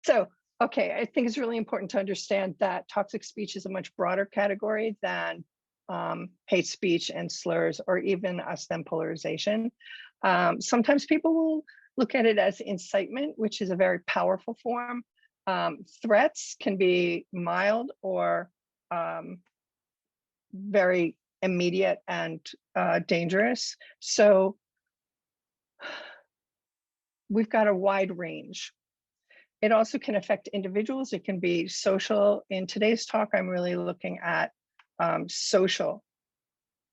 So, okay, I think it's really important to understand that toxic speech is a much broader category than hate speech and slurs, or even us-them polarization. Sometimes people will look at it as incitement, which is a very powerful form. Threats can be mild or very immediate and dangerous. So we've got a wide range. It also can affect individuals. It can be social. In today's talk, I'm really looking at social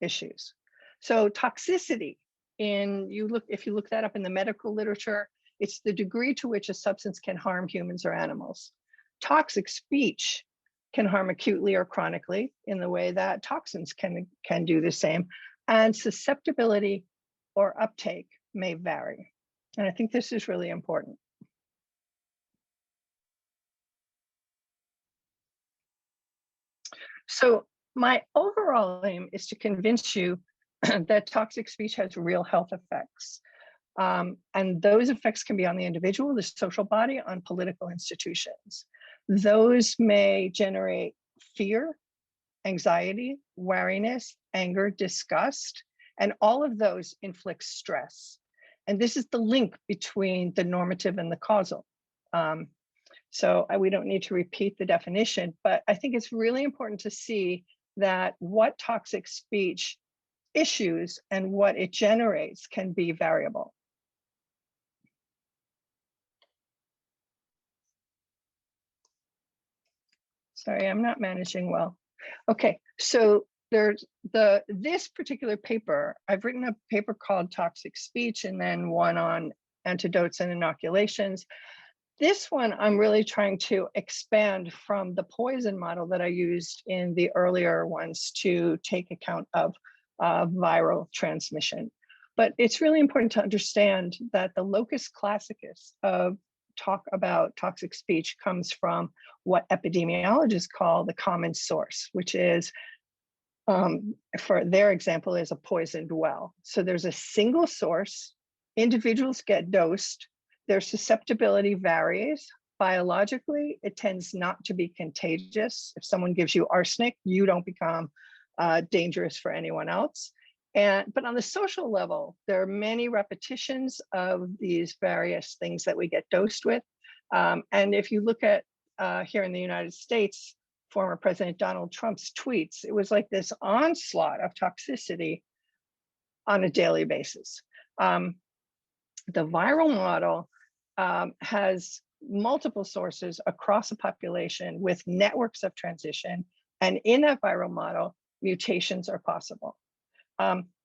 issues. So toxicity, if you look that up in the medical literature, it's the degree to which a substance can harm humans or animals. Toxic speech can harm acutely or chronically in the way that toxins can do the same. And susceptibility or uptake may vary. And I think this is really important. So my overall aim is to convince you that toxic speech has real health effects. And those effects can be on the individual, the social body, on political institutions. Those may generate fear, anxiety, wariness, anger, disgust, and all of those inflict stress. And this is the link between the normative and the causal. So we don't need to repeat the definition, but I think it's really important to see that what toxic speech issues and what it generates can be variable. Sorry, I'm not managing well. Okay, so there's this particular paper. I've written a paper called Toxic Speech and then one on antidotes and inoculations. This one, I'm really trying to expand from the poison model that I used in the earlier ones to take account of viral transmission. But it's really important to understand that the locus classicus of talk about toxic speech comes from what epidemiologists call the common source, which is, for their example, is a poisoned well. So there's a single source, individuals get dosed, their susceptibility varies. Biologically, it tends not to be contagious. If someone gives you arsenic, you don't become dangerous for anyone else. But on the social level, there are many repetitions of these various things that we get dosed with. And if you look at here in the United States, former President Donald Trump's tweets, it was like this onslaught of toxicity on a daily basis. The viral model has multiple sources across a population with networks of transition. And in that viral model, mutations are possible.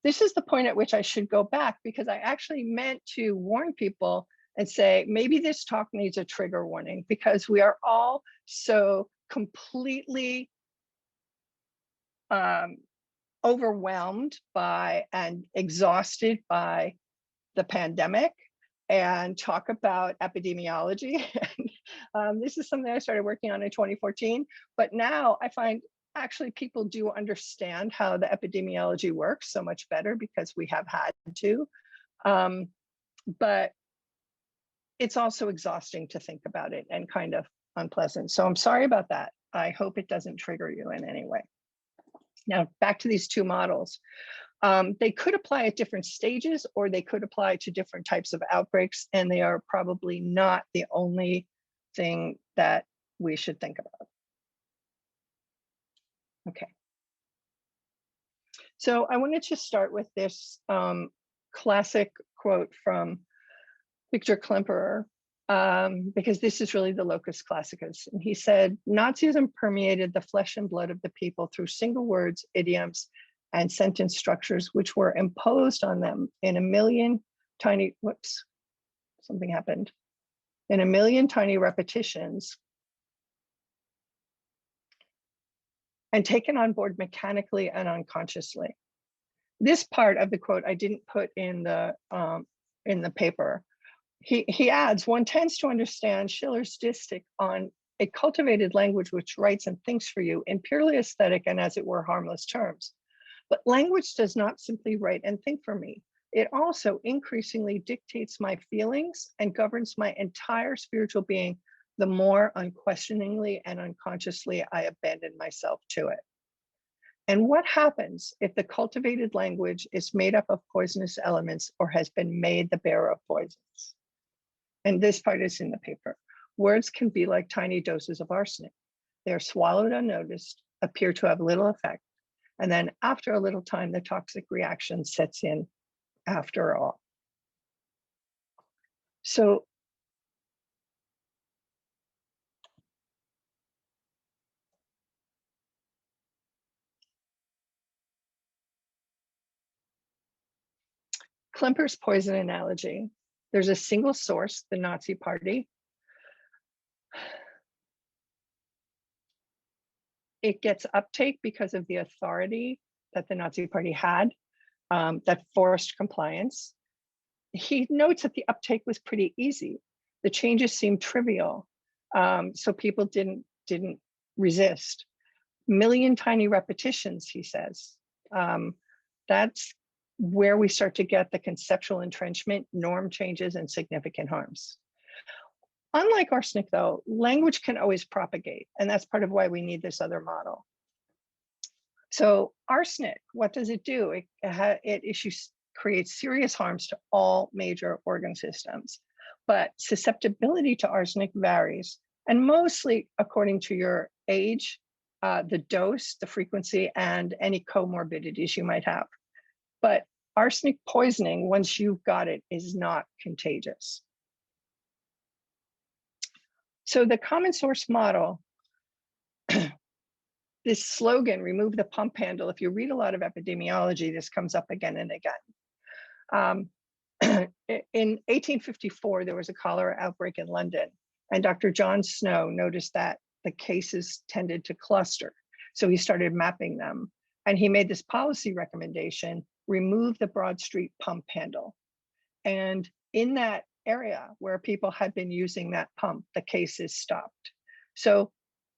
This is the point at which I should go back, because I actually meant to warn people and say, maybe this talk needs a trigger warning, because we are all so completely overwhelmed by and exhausted by the pandemic, and talk about epidemiology. This is something I started working on in 2014, but now I find actually people do understand how the epidemiology works so much better because we have had to. But it's also exhausting to think about it and kind of unpleasant. So I'm sorry about that. I hope it doesn't trigger you in any way. Now, back to these two models. They could apply at different stages, or they could apply to different types of outbreaks, and they are probably not the only thing that we should think about. Okay. So I wanted to start with this classic quote from Victor Klemperer, because this is really the locus classicus. And he said, Nazism permeated the flesh and blood of the people through single words, idioms, and sentence structures, which were imposed on them in a million tiny, whoops, something happened, in a million tiny repetitions, and taken on board mechanically and unconsciously. This part of the quote I didn't put in the paper. He adds, one tends to understand Schiller's distich on a cultivated language which writes and thinks for you in purely aesthetic and, as it were, harmless terms. But language does not simply write and think for me. It also increasingly dictates my feelings and governs my entire spiritual being, the more unquestioningly and unconsciously I abandon myself to it. And what happens if the cultivated language is made up of poisonous elements or has been made the bearer of poisons? And this part is in the paper. Words can be like tiny doses of arsenic. They are swallowed unnoticed, appear to have little effect, and then after a little time, the toxic reaction sets in after all. So Klemper's poison analogy, there's a single source, the Nazi Party. It gets uptake because of the authority that the Nazi Party had that forced compliance. He notes that the uptake was pretty easy. The changes seemed trivial, so people didn't resist. Million tiny repetitions, he says. That's where we start to get the conceptual entrenchment, norm changes, and significant harms. Unlike arsenic, though, language can always propagate, and that's part of why we need this other model. So arsenic, what does it do? It creates serious harms to all major organ systems, but susceptibility to arsenic varies, and mostly according to your age, the dose, the frequency, and any comorbidities you might have. But arsenic poisoning, once you've got it, is not contagious. So the common source model, this slogan, remove the pump handle, if you read a lot of epidemiology, this comes up again and again. In 1854, there was a cholera outbreak in London, and Dr. John Snow noticed that the cases tended to cluster. So he started mapping them, and he made this policy recommendation, remove the Broad Street pump handle. And in that area where people had been using that pump, the cases stopped. So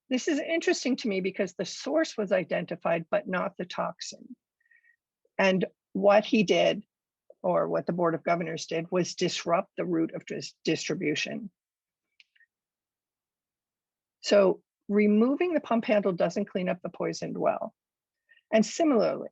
this is interesting to me because the source was identified, but not the toxin. And what he did, or what the Board of Governors did, was disrupt the route of distribution. So removing the pump handle doesn't clean up the poisoned well. And similarly,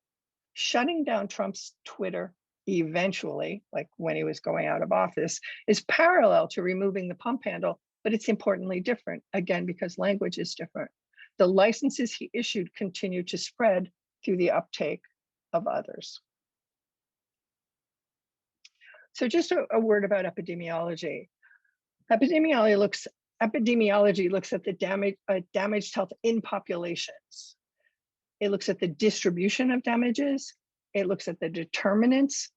shutting down Trump's Twitter eventually, like when he was going out of office, is parallel to removing the pump handle, but it's importantly different, again, because language is different. The licenses he issued continue to spread through the uptake of others. So just a word about epidemiology. Epidemiology looks at the damaged health in populations. It looks at the distribution of damages. It looks at the determinants,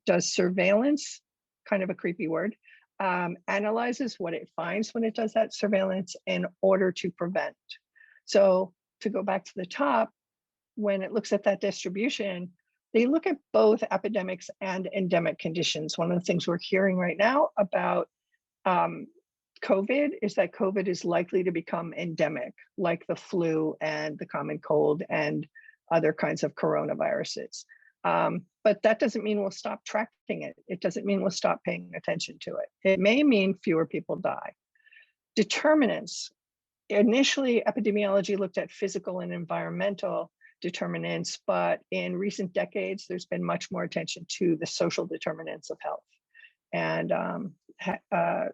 does surveillance, kind of a creepy word, analyzes what it finds when it does that surveillance in order to prevent. So to go back to the top, when it looks at that distribution, they look at both epidemics and endemic conditions. One of the things we're hearing right now about COVID is that COVID is likely to become endemic, like the flu and the common cold and other kinds of coronaviruses. But that doesn't mean we'll stop tracking it. It doesn't mean we'll stop paying attention to it. It may mean fewer people die. Determinants. Initially, epidemiology looked at physical and environmental determinants, but in recent decades, there's been much more attention to the social determinants of health. And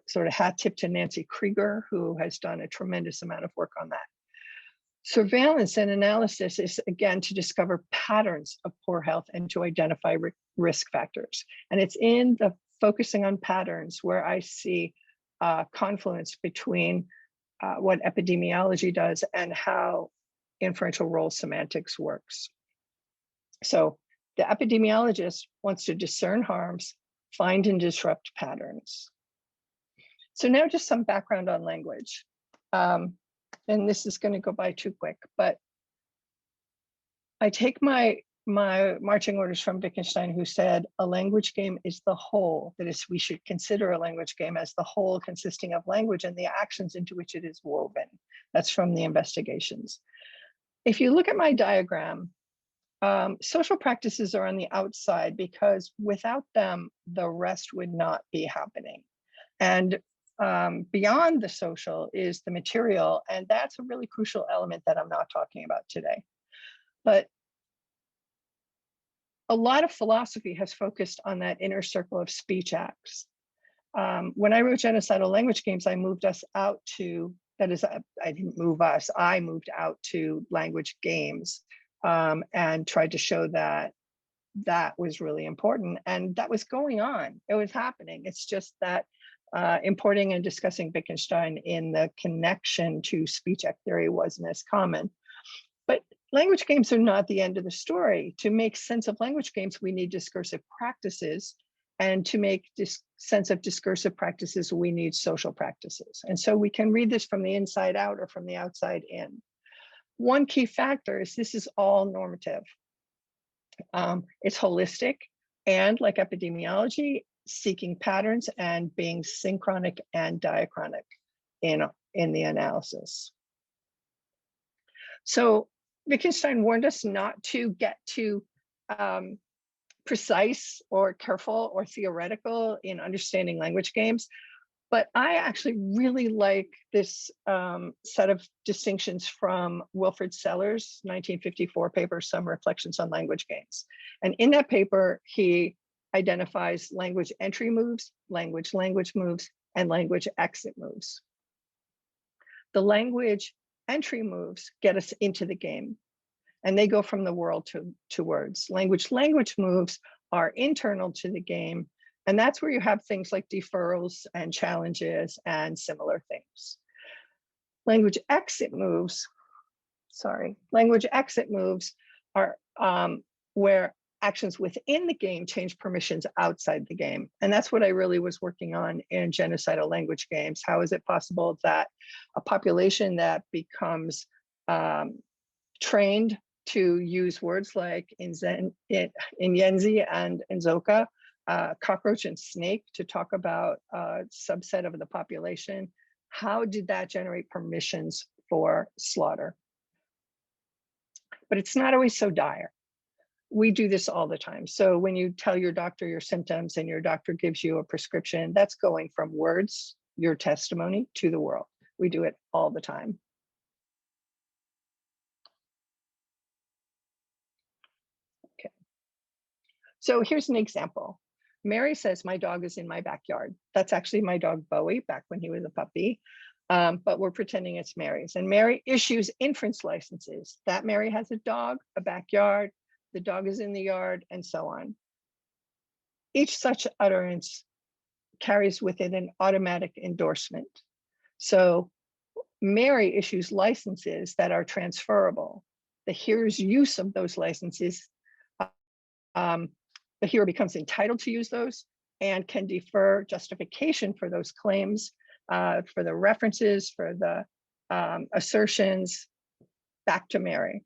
sort of hat tip to Nancy Krieger, who has done a tremendous amount of work on that. Surveillance and analysis is, again, to discover patterns of poor health and to identify risk factors. And it's in the focusing on patterns where I see confluence between what epidemiology does and how inferential role semantics works. So the epidemiologist wants to discern harms, find and disrupt patterns. So now just some background on language. And this is going to go by too quick, but I take my marching orders from Wittgenstein, who said a language game is the whole. That is, we should consider a language game as the whole consisting of language and the actions into which it is woven. That's from the Investigations. If you look at my diagram, social practices are on the outside because without them, the rest would not be happening. And beyond the social is the material, and that's a really crucial element that I'm not talking about today. But a lot of philosophy has focused on that inner circle of speech acts. When I wrote Genocidal Language Games, I moved us out to, that is, I didn't move us, I moved out to language games, and tried to show that that was really important. And that was going on, it was happening. It's just that importing and discussing Wittgenstein in the connection to speech act theory wasn't as common. But language games are not the end of the story. To make sense of language games, we need discursive practices. And to make sense of discursive practices, we need social practices. And so we can read this from the inside out or from the outside in. One key factor is this is all normative. It's holistic, and like epidemiology, seeking patterns and being synchronic and diachronic in the analysis. So Wittgenstein warned us not to get too precise or careful or theoretical in understanding language games. But I actually really like this set of distinctions from Wilfrid Sellers' 1954 paper, Some Reflections on Language Games. And in that paper, he identifies language entry moves, language moves, and language exit moves. The language entry moves get us into the game, and they go from the world to words. Language moves are internal to the game, and that's where you have things like deferrals and challenges and similar things. Language exit moves are where actions within the game change permissions outside the game. And that's what I really was working on in Genocidal Language Games. How is it possible that a population that becomes trained to use words like Inyenzi and Nzoka, cockroach and snake, to talk about a subset of the population, how did that generate permissions for slaughter? But it's not always so dire. We do this all the time. So when you tell your doctor your symptoms and your doctor gives you a prescription, that's going from words, your testimony, to the world. We do it all the time. Okay. So here's an example. Mary says, my dog is in my backyard. That's actually my dog Bowie, back when he was a puppy. But we're pretending it's Mary's. And Mary issues inference licenses that Mary has a dog, a backyard, the dog is in the yard, and so on. Each such utterance carries with it an automatic endorsement. So Mary issues licenses that are transferable. The hearer's use of those licenses, the hearer becomes entitled to use those and can defer justification for those claims, for the references, for the assertions, back to Mary.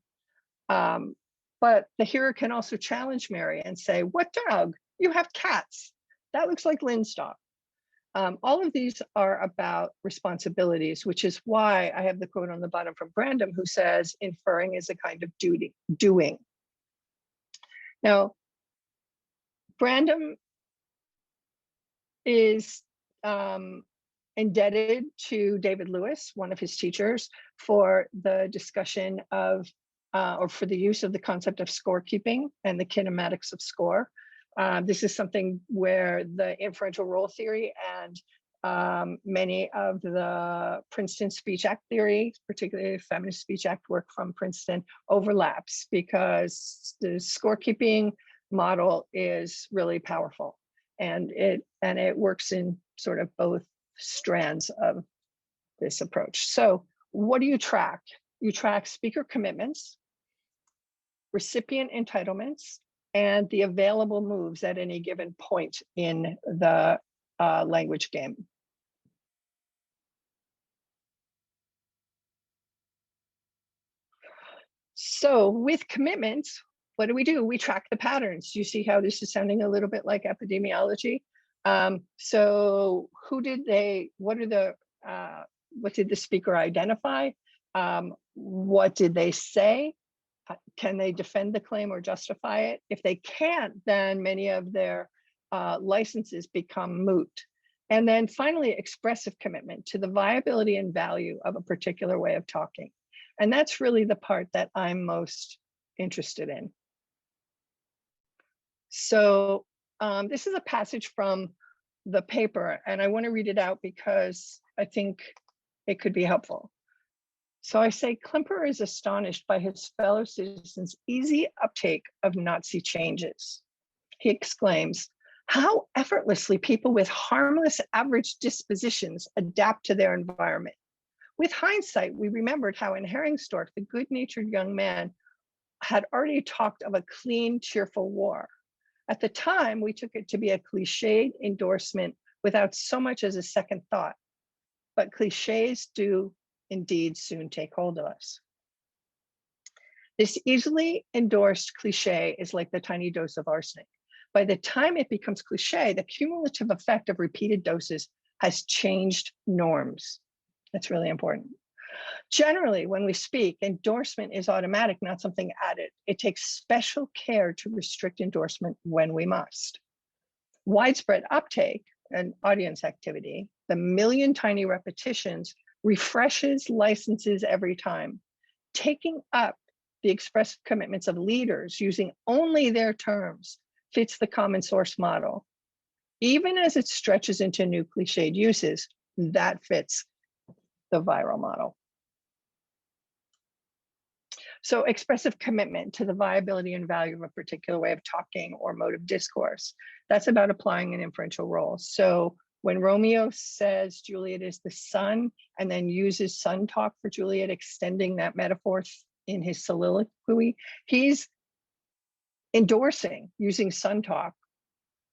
But the hearer can also challenge Mary and say, what dog? You have cats. That looks like Lynne's dog. All of these are about responsibilities, which is why I have the quote on the bottom from Brandom, who says, inferring is a kind of doing. Now, Brandom is indebted to David Lewis, one of his teachers, for the discussion of or for the use of the concept of scorekeeping and the kinematics of score. This is something where the inferential role theory and many of the Princeton Speech Act theory, particularly Feminist Speech Act work from Princeton, overlaps, because the scorekeeping model is really powerful, and it works in sort of both strands of this approach. So what do you track? You track speaker commitments, recipient entitlements, and the available moves at any given point in the language game. So with commitments, what do? We track the patterns. You see how this is sounding a little bit like epidemiology? So what did the speaker identify? What did they say? Can they defend the claim or justify it? If they can't, then many of their licenses become moot. And then finally, expressive commitment to the viability and value of a particular way of talking. And that's really the part that I'm most interested in. So this is a passage from the paper, and I want to read it out because I think it could be helpful. So I say, Klemperer is astonished by his fellow citizens' easy uptake of Nazi changes. He exclaims, how effortlessly people with harmless average dispositions adapt to their environment. With hindsight, we remembered how in Heringsdorf, the good-natured young man had already talked of a clean, cheerful war. At the time, we took it to be a cliched endorsement without so much as a second thought. But cliches do indeed soon take hold of us. This easily endorsed cliche is like the tiny dose of arsenic. By the time it becomes cliche, the cumulative effect of repeated doses has changed norms. That's really important. Generally, when we speak, endorsement is automatic, not something added. It takes special care to restrict endorsement when we must. Widespread uptake and audience activity, the million tiny repetitions, refreshes licenses every time. Taking up the expressive commitments of leaders using only their terms fits the common source model. Even as it stretches into new cliched uses, that fits the viral model. So expressive commitment to the viability and value of a particular way of talking or mode of discourse. That's about applying an inferential role. So when Romeo says Juliet is the sun and then uses sun talk for Juliet, extending that metaphor in his soliloquy, he's endorsing using sun talk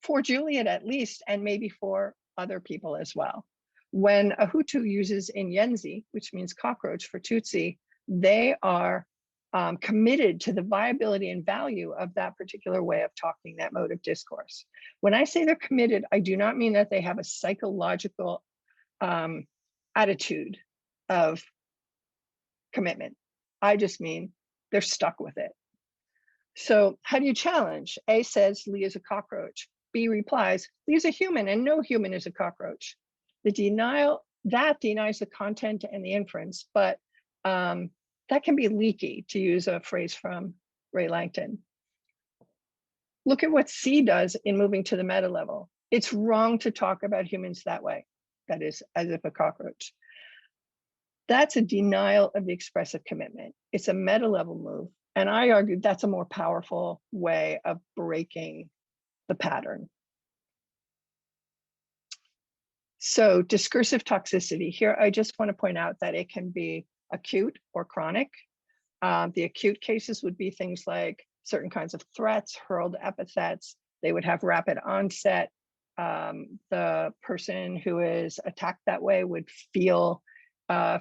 for Juliet at least, and maybe for other people as well. When a Hutu uses Inyenzi, which means cockroach, for Tutsi, they are committed to the viability and value of that particular way of talking, that mode of discourse. When I say they're committed, I do not mean that they have a psychological attitude of commitment. I just mean they're stuck with it. So how do you challenge? A says Lee is a cockroach. B replies, Lee is a human and no human is a cockroach. The denial, that denies the content and the inference, but that can be leaky, to use a phrase from Ray Langton. Look at what C does in moving to the meta level. It's wrong to talk about humans that way, that is, as if a cockroach. That's a denial of the expressive commitment. It's a meta level move. And I argue that's a more powerful way of breaking the pattern. So discursive toxicity, here I just want to point out that it can be acute or chronic. The acute cases would be things like certain kinds of threats, hurled epithets. They would have rapid onset. The person who is attacked that way would feel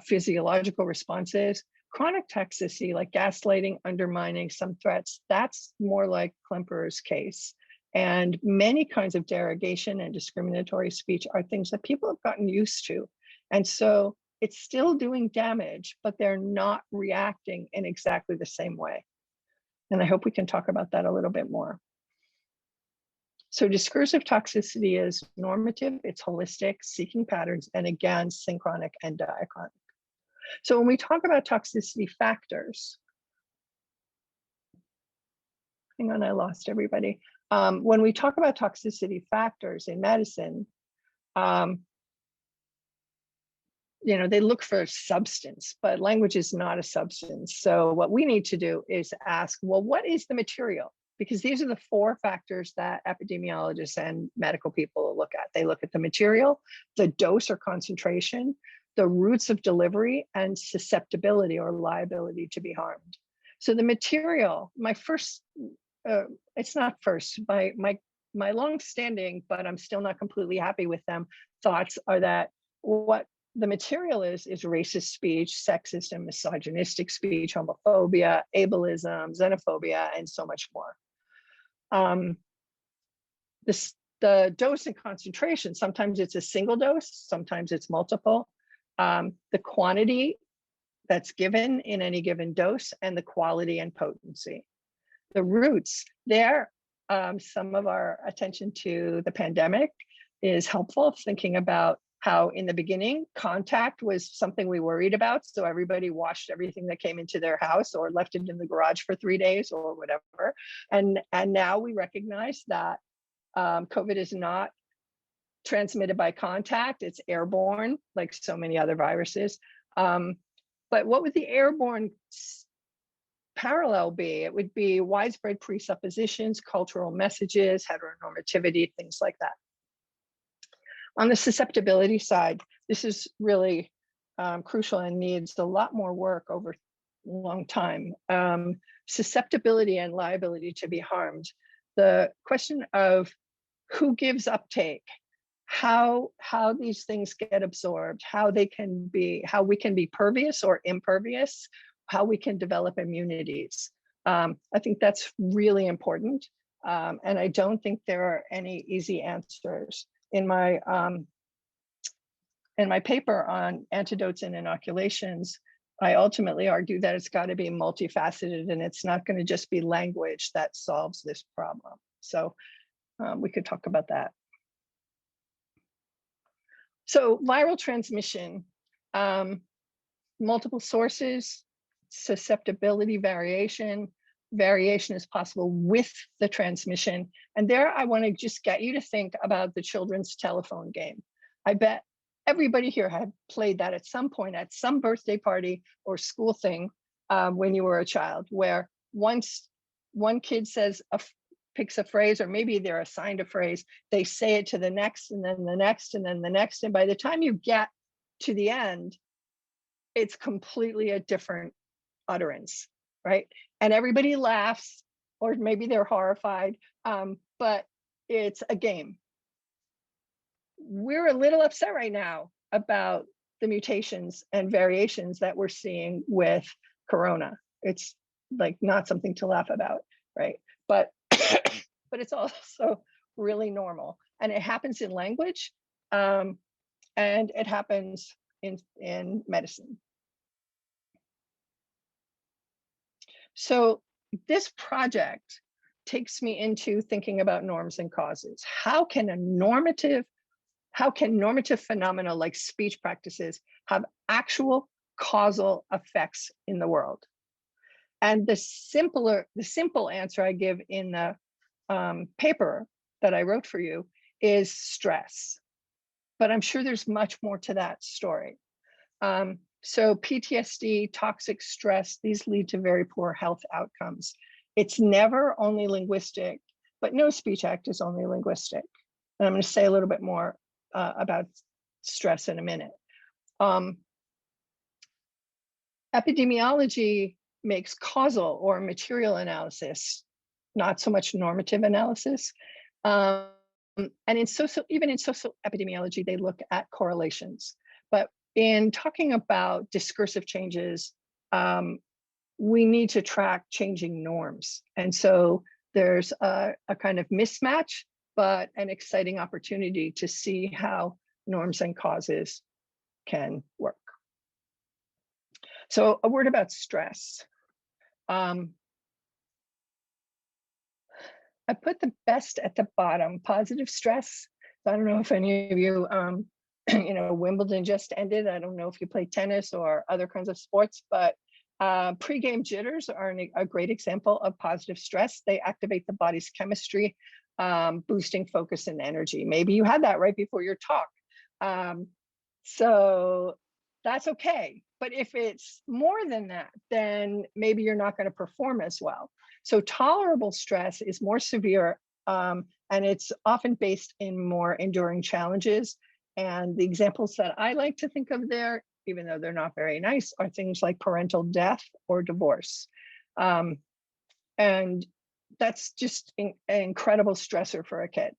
physiological responses. Chronic toxicity, like gaslighting, undermining, some threats, that's more like Klemperer's case. And many kinds of derogation and discriminatory speech are things that people have gotten used to. And so it's still doing damage, but they're not reacting in exactly the same way. And I hope we can talk about that a little bit more. So discursive toxicity is normative, it's holistic, seeking patterns, and again, synchronic and diachronic. So when we talk about toxicity factors, hang on, I lost everybody. When we talk about toxicity factors in medicine, you know, they look for substance, but language is not a substance. So what we need to do is ask, well, what is the material? Because these are the 4 factors that epidemiologists and medical people look at. They look at the material, the dose or concentration, the routes of delivery, and susceptibility or liability to be harmed. So the material, my first, it's not first, my long-standing, but I'm still not completely happy with them, thoughts are that what the material is racist speech, sexist and misogynistic speech, homophobia, ableism, xenophobia, and so much more. The dose and concentration, sometimes it's a single dose, sometimes it's multiple. The quantity that's given in any given dose, and the quality and potency. The routes, there, some of our attention to the pandemic, is helpful, thinking about how in the beginning contact was something we worried about. So everybody washed everything that came into their house or left it in the garage for 3 days or whatever. And now we recognize that COVID is not transmitted by contact, it's airborne, like so many other viruses. But what would the airborne parallel be? It would be widespread presuppositions, cultural messages, heteronormativity, things like that. On the susceptibility side, this is really crucial and needs a lot more work over a long time. Susceptibility and liability to be harmed. The question of who gives uptake, how these things get absorbed, how we can be pervious or impervious, how we can develop immunities. I think that's really important. And I don't think there are any easy answers. In my paper on antidotes and inoculations, I ultimately argue that it's got to be multifaceted, and it's not going to just be language that solves this problem. So we could talk about that. So viral transmission, multiple sources, susceptibility, variation is possible with the transmission. And there I want to just get you to think about the children's telephone game. I bet everybody here had played that at some point at some birthday party or school thing when you were a child, where once one kid picks a phrase, or maybe they're assigned a phrase, they say it to the next, and then the next, and then the next. And by the time you get to the end, it's completely a different utterance, right? And everybody laughs, or maybe they're horrified, but it's a game. We're a little upset right now about the mutations and variations that we're seeing with Corona. It's like not something to laugh about, right? But it's also really normal, and it happens in language, and it happens in medicine. So this project takes me into thinking about norms and causes. How can normative phenomena like speech practices have actual causal effects in the world? And the simple answer I give in the paper that I wrote for you is stress. But I'm sure there's much more to that story. So PTSD, toxic stress, these lead to very poor health outcomes. It's never only linguistic, but no speech act is only linguistic. And I'm going to say a little bit more about stress in a minute. Epidemiology makes causal or material analysis, not so much normative analysis. And even in social epidemiology, they look at correlations. But in talking about discursive changes, we need to track changing norms. And so there's a kind of mismatch, but an exciting opportunity to see how norms and causes can work. So a word about stress. I put the best at the bottom, positive stress. I don't know if any of you, Wimbledon just ended. I don't know if you play tennis or other kinds of sports, but pre-game jitters are a great example of positive stress. They activate the body's chemistry, boosting focus and energy. Maybe you had that right before your talk. So that's okay. But if it's more than that, then maybe you're not going to perform as well. So tolerable stress is more severe, and it's often based in more enduring challenges. And the examples that I like to think of there, even though they're not very nice, are things like parental death or divorce. And that's just an incredible stressor for a kid.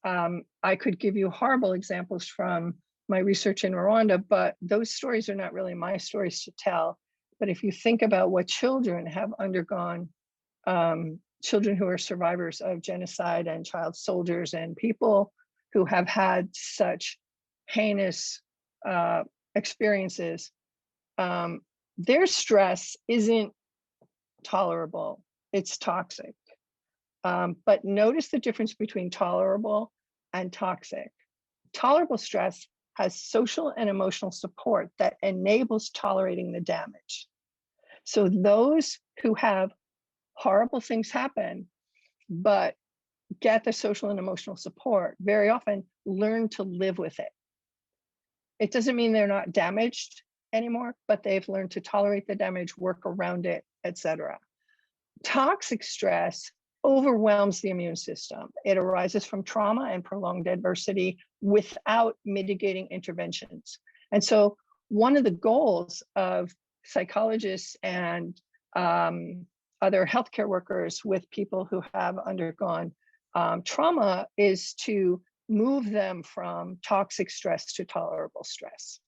I could give you horrible examples from my research in Rwanda, but those stories are not really my stories to tell. But if you think about what children have undergone, children who are survivors of genocide and child soldiers and people who have had such heinous experiences, their stress isn't tolerable, it's toxic. But notice the difference between tolerable and toxic. Tolerable stress has social and emotional support that enables tolerating the damage. So those who have horrible things happen, but get the social and emotional support, very often learn to live with it. It doesn't mean they're not damaged anymore, but they've learned to tolerate the damage, work around it, etc. Toxic stress overwhelms the immune system. It arises from trauma and prolonged adversity without mitigating interventions. And so one of the goals of psychologists and other healthcare workers with people who have undergone trauma is to move them from toxic stress to tolerable stress.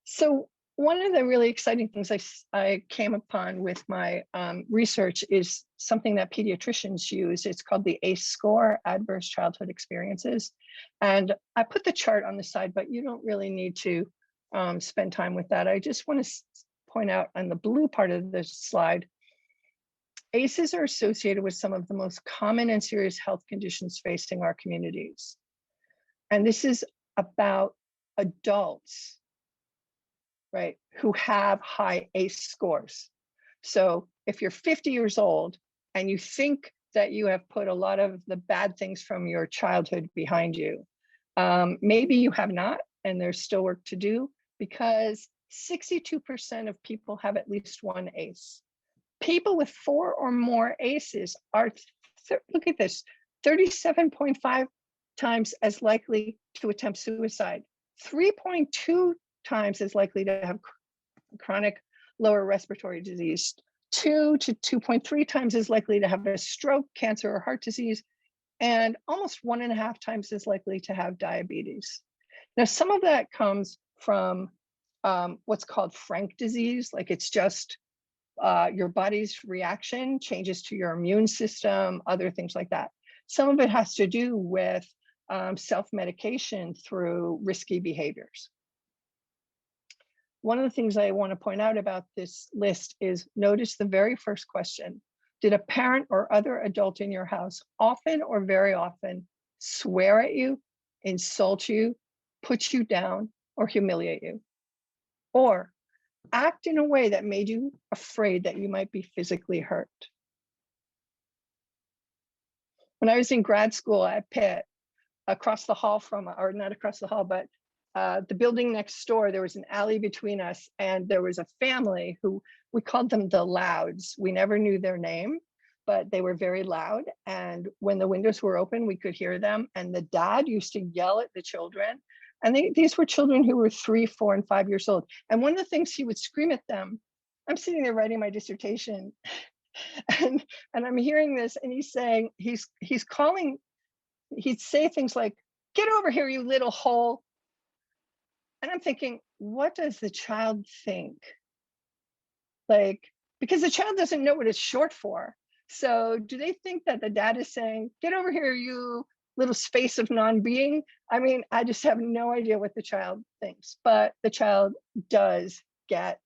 So one of the really exciting things I came upon with my research is something that pediatricians use. It's called the ACE score, Adverse Childhood Experiences. And I put the chart on the side, but you don't really need to spend time with that. I just want to point out on the blue part of the slide, ACEs are associated with some of the most common and serious health conditions facing our communities. And this is about adults, right, who have high ACE scores. So if you're 50 years old and you think that you have put a lot of the bad things from your childhood behind you, maybe you have not, and there's still work to do, because 62% of people have at least one ACE. People with 4 or more ACEs are, look at this, 37.5 times as likely to attempt suicide, 3.2 times as likely to have chronic lower respiratory disease, 2 to 2.3 times as likely to have a stroke, cancer, or heart disease, and almost 1.5 times as likely to have diabetes. Now, some of that comes from what's called frank disease, like it's just your body's reaction changes to your immune system, other things like that. Some of it has to do with self-medication through risky behaviors. One of the things I want to point out about this list is notice the very first question. Did a parent or other adult in your house often or very often swear at you, insult you, put you down, or humiliate you? Or act in a way that made you afraid that you might be physically hurt? When I was in grad school at Pitt, across the hall from, or not across the hall, but the building next door, there was an alley between us, and there was a family who we called them the Louds. We never knew their name, but they were very loud. And when the windows were open, we could hear them. And the dad used to yell at the children. And these were children who were 3, 4, and 5 years old. And one of the things he would scream at them, I'm sitting there writing my dissertation, and I'm hearing this, and he's saying, he's calling, he'd say things like, "Get over here, you little hole." And I'm thinking, what does the child think? Like, because the child doesn't know what it's short for. So do they think that the dad is saying, "Get over here, you little space of non-being"? I mean, I just have no idea what the child thinks, but the child does get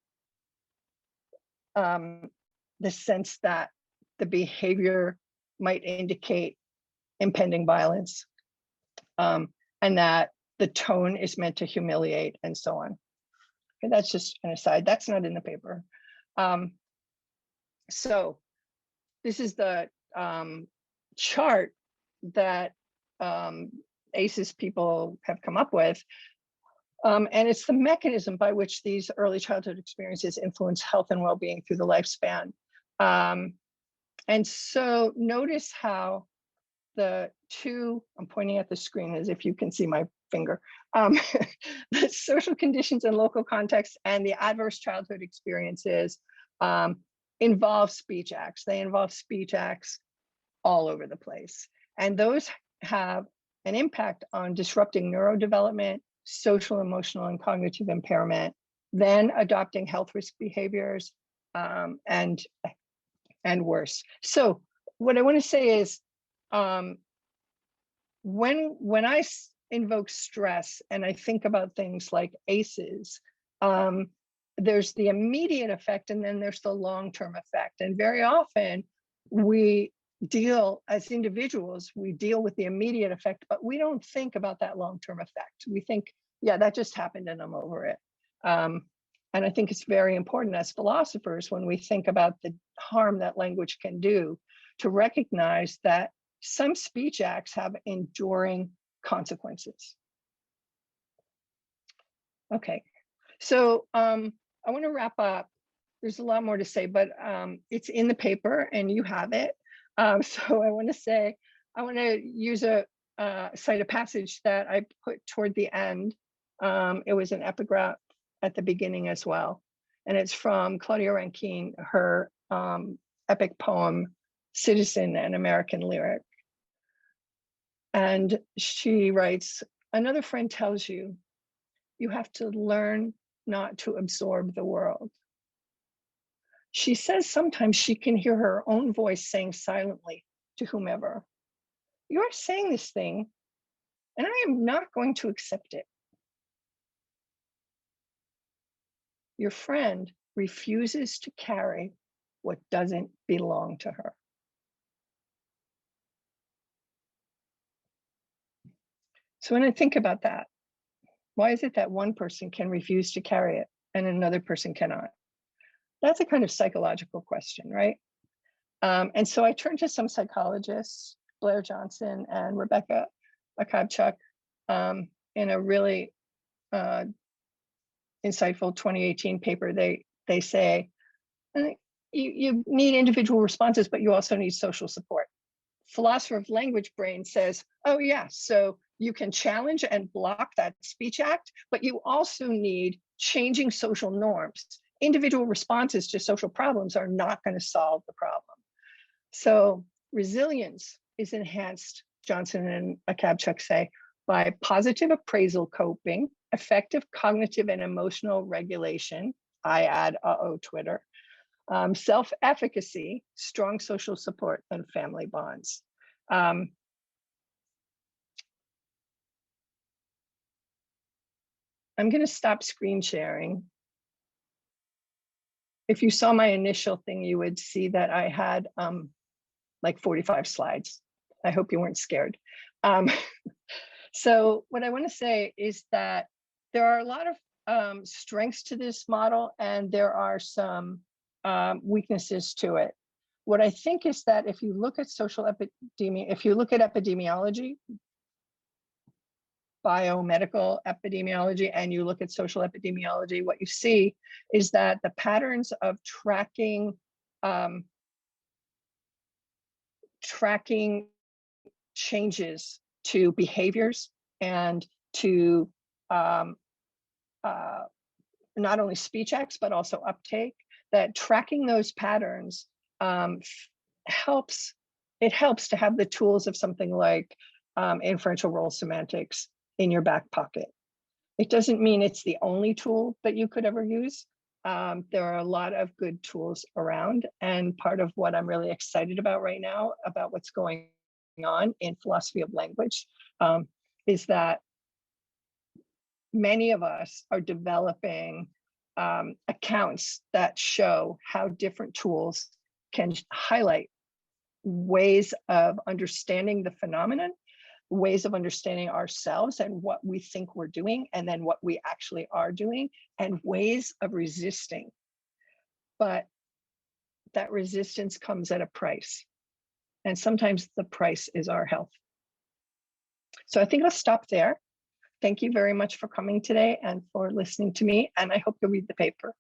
the sense that the behavior might indicate impending violence, and that the tone is meant to humiliate, and so on. And that's just an aside. That's not in the paper. So this is the chart that ACEs people have come up with. And it's the mechanism by which these early childhood experiences influence health and well-being through the lifespan. And so notice how the two, I'm pointing at the screen as if you can see my finger, the social conditions and local context and the adverse childhood experiences involve speech acts. They involve speech acts all over the place. And those have an impact on disrupting neurodevelopment, social, emotional, and cognitive impairment, then adopting health risk behaviors, and worse. So what I want to say is, when I invoke stress and I think about things like ACEs, there's the immediate effect, and then there's the long-term effect. And very often we deal, as individuals, we deal with the immediate effect, but we don't think about that long-term effect. We think, yeah, that just happened and I'm over it. And I think it's very important as philosophers, when we think about the harm that language can do, to recognize that some speech acts have enduring consequences. Okay, so I want to wrap up. There's a lot more to say, but it's in the paper and you have it. So I want to use cite a passage that I put toward the end. It was an epigraph at the beginning as well. And it's from Claudia Rankine, her epic poem, Citizen and American Lyric. And she writes, another friend tells you, you have to learn not to absorb the world. She says sometimes she can hear her own voice saying silently to whomever, you're saying this thing, and I am not going to accept it. Your friend refuses to carry what doesn't belong to her. So when I think about that, why is it that one person can refuse to carry it and another person cannot? That's a kind of psychological question, right? And so I turned to some psychologists, Blair Johnson and Rebecca Akabchuk, in a really insightful 2018 paper. They say, you need individual responses, but you also need social support. Philosopher of language brain says, oh yeah, so you can challenge and block that speech act, but you also need changing social norms. Individual responses to social problems are not going to solve the problem. So resilience is enhanced, Johnson and Akabchuk say, by positive appraisal coping, effective cognitive and emotional regulation, I add, Twitter, self-efficacy, strong social support, and family bonds. I'm going to stop screen sharing. If you saw my initial thing, you would see that I had like 45 slides. I hope you weren't scared. So what I want to say is that there are a lot of strengths to this model, and there are some weaknesses to it. What I think is that if you look at epidemiology, biomedical epidemiology, and you look at social epidemiology, what you see is that the patterns of tracking changes to behaviors and to not only speech acts, but also uptake, that tracking those patterns helps to have the tools of something like inferential role semantics in your back pocket. It doesn't mean it's the only tool that you could ever use. There are a lot of good tools around, and part of what I'm really excited about right now about what's going on in philosophy of language is that many of us are developing accounts that show how different tools can highlight ways of understanding the phenomenon, ways of understanding ourselves and what we think we're doing, and then what we actually are doing, and ways of resisting. But that resistance comes at a price. And sometimes the price is our health. So I think I'll stop there. Thank you very much for coming today and for listening to me. And I hope you'll read the paper.